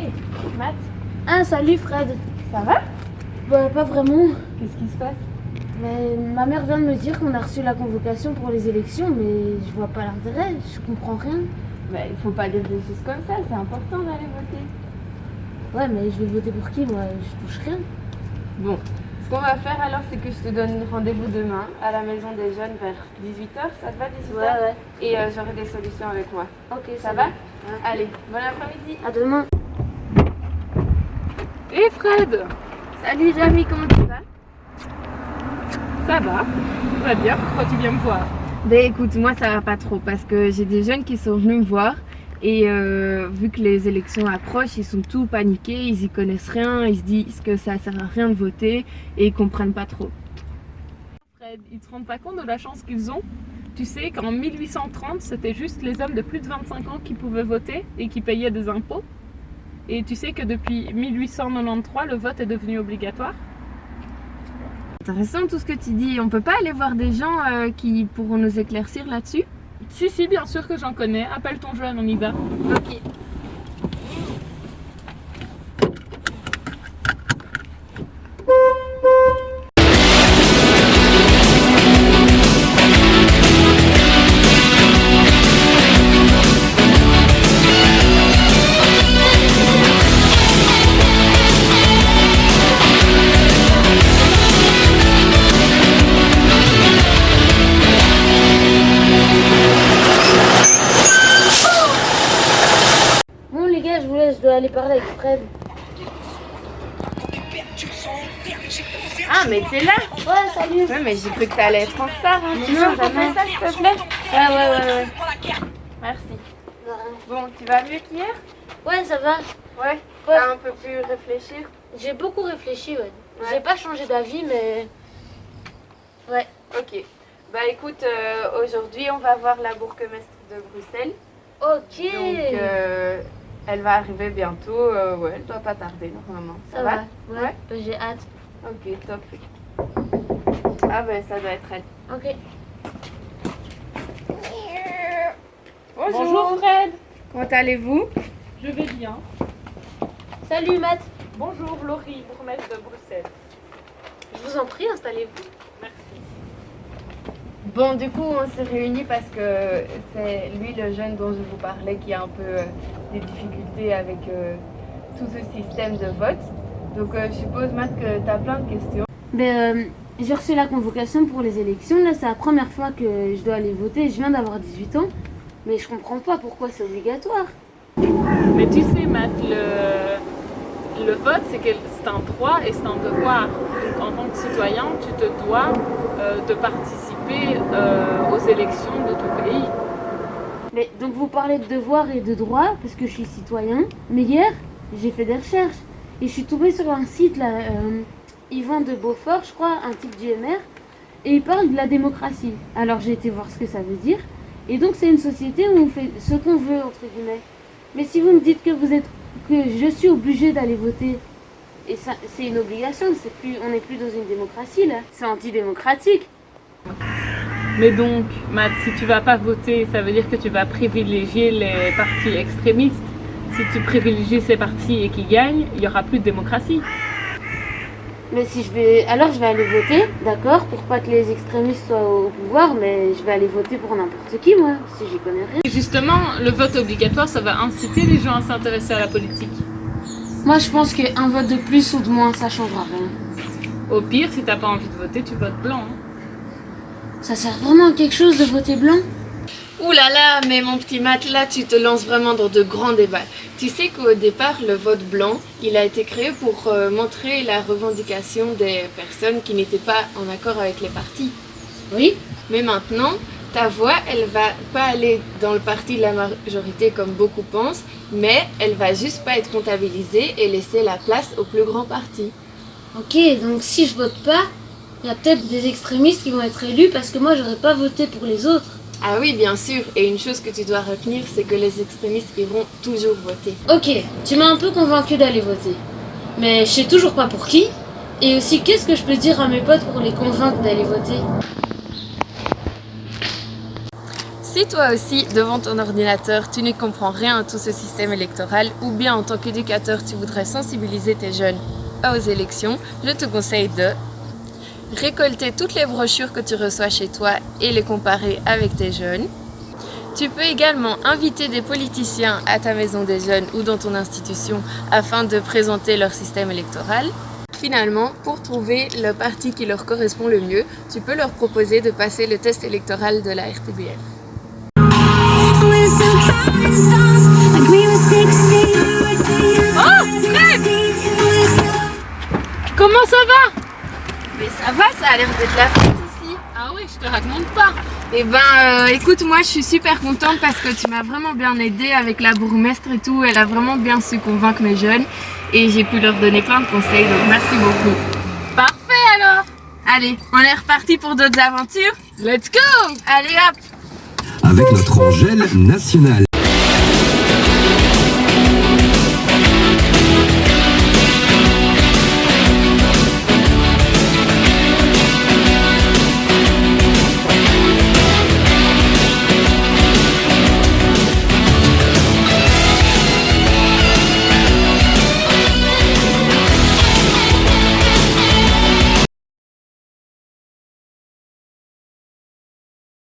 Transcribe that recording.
Hey, Matt, Ah, salut Fred. ça va? Bah, pas vraiment. Qu'est-ce qui se passe? Mais ma mère vient de me dire qu'on a reçu la convocation pour les élections, mais je vois pas l'intérêt, je comprends rien. Bah, il faut pas dire des choses comme ça, c'est important d'aller voter. Ouais, mais je vais voter pour qui, moi? Je touche rien. Bon, ce qu'on va faire alors, c'est que je te donne rendez-vous demain à la maison des jeunes vers 18h, ça te va 18h? Ouais. Et j'aurai des solutions avec moi. Ok, Ça va? Ouais. Allez, bon après-midi. À demain. Hé Fred, Salut Jamie, comment tu vas? ça va bien, pourquoi tu viens me voir? Ben écoute, moi ça va pas trop parce que j'ai des jeunes qui sont venus me voir et vu que les élections approchent, ils sont tout paniqués, ils y connaissent rien, ils se disent que ça sert à rien de voter et ils comprennent pas trop. Fred, ils te rendent pas compte de la chance qu'ils ont? Tu sais qu'en 1830, c'était juste les hommes de plus de 25 ans qui pouvaient voter et qui payaient des impôts. Et tu sais que depuis 1893, le vote est devenu obligatoire? Intéressant tout ce que tu dis, on peut pas aller voir des gens qui pourront nous éclaircir là-dessus? Si, bien sûr que j'en connais. Appelle ton jeune, on y va. Ok. Bon, les gars, je vous laisse, je dois aller parler avec Fred. Ah mais t'es là? Ouais, salut. Ouais mais j'ai cru que t'allais être en retard, hein. Tu Non, peux me jamais. rappeler ça s'il te plaît? Ouais. Merci. Bon, tu vas mieux qu'hier? Ouais, ça va. Ouais. T'as un peu pu réfléchir? J'ai beaucoup réfléchi, ouais. Ouais. J'ai pas changé d'avis, mais... Ouais. Ok. Bah écoute, aujourd'hui on va voir la bourgmestre de Bruxelles. Ok. Donc elle va arriver bientôt, ouais, elle doit pas tarder normalement. ça va. Ouais. Bah, j'ai hâte. Ok, top. Ah ben ça doit être elle. Ok. Bonjour Fred. Comment allez-vous? Je vais bien. Salut, Matt. Bonjour Laurie, bourgmestre de Bruxelles. Je vous en prie, installez-vous. Merci. Bon, du coup, on s'est réunis parce que c'est lui, le jeune dont je vous parlais, qui a un peu des difficultés avec tout ce système de vote. Donc, je suppose, Matt, que tu as plein de questions. J'ai reçu la convocation pour les élections. Là, c'est la première fois que je dois aller voter. Je viens d'avoir 18 ans. Mais je comprends pas pourquoi c'est obligatoire. Mais tu sais, Matt, le vote, c'est un droit et c'est un devoir. Donc, en tant que citoyen, tu te dois de participer aux élections de ton pays. Mais donc vous parlez de devoir et de droit parce que je suis citoyen. Mais hier, j'ai fait des recherches et je suis tombée sur un site là, Yvan de Beaufort, je crois, un type du MR, et il parle de la démocratie. Alors j'ai été voir ce que ça veut dire. Et donc c'est une société où on fait ce qu'on veut entre guillemets. Mais si vous me dites que je suis obligée d'aller voter, et ça c'est une obligation, on n'est plus dans une démocratie là, c'est antidémocratique. Mais donc, Matt, si tu vas pas voter, ça veut dire que tu vas privilégier les partis extrémistes. Si tu privilégies ces partis et qu'ils gagnent, il y aura plus de démocratie. Mais si alors je vais aller voter, d'accord, pour pas que les extrémistes soient au pouvoir, mais je vais aller voter pour n'importe qui, moi, si j'y connais rien. Et justement, le vote obligatoire, ça va inciter les gens à s'intéresser à la politique. Moi, je pense qu'un vote de plus ou de moins, ça changera rien. Au pire, si t'as pas envie de voter, tu votes blanc. Hein. Ça sert vraiment à quelque chose de voter blanc? Ouh là là, mais mon petit Matt, là, tu te lances vraiment dans de grands débats. Tu sais qu'au départ, le vote blanc, il a été créé pour montrer la revendication des personnes qui n'étaient pas en accord avec les partis. Oui. Mais maintenant, ta voix, elle va pas aller dans le parti de la majorité comme beaucoup pensent, mais elle va juste pas être comptabilisée et laisser la place au plus grand parti. Ok, donc si je vote pas, il y a peut-être des extrémistes qui vont être élus parce que moi, j'aurais pas voté pour les autres. Ah oui, bien sûr, et une chose que tu dois retenir, c'est que les extrémistes iront toujours voter. Ok, tu m'as un peu convaincu d'aller voter. Mais je sais toujours pas pour qui. Et aussi, qu'est-ce que je peux dire à mes potes pour les convaincre d'aller voter? Si toi aussi, devant ton ordinateur, tu ne comprends rien à tout ce système électoral, ou bien en tant qu'éducateur, tu voudrais sensibiliser tes jeunes aux élections, je te conseille de récolter toutes les brochures que tu reçois chez toi et les comparer avec tes jeunes. Tu peux également inviter des politiciens à ta maison des jeunes ou dans ton institution afin de présenter leur système électoral. Finalement, pour trouver le parti qui leur correspond le mieux, tu peux leur proposer de passer le test électoral de la RTBF. Comment ça va? Mais ça va, ça a l'air d'être la fête ici. Ah oui, je te raconte pas. Eh ben, écoute, moi je suis super contente parce que tu m'as vraiment bien aidée avec la bourgmestre et tout. Elle a vraiment bien su convaincre mes jeunes et j'ai pu leur donner plein de conseils, donc merci beaucoup. Parfait alors. Allez, on est reparti pour d'autres aventures. Let's go. Allez hop! Avec notre Angèle nationale.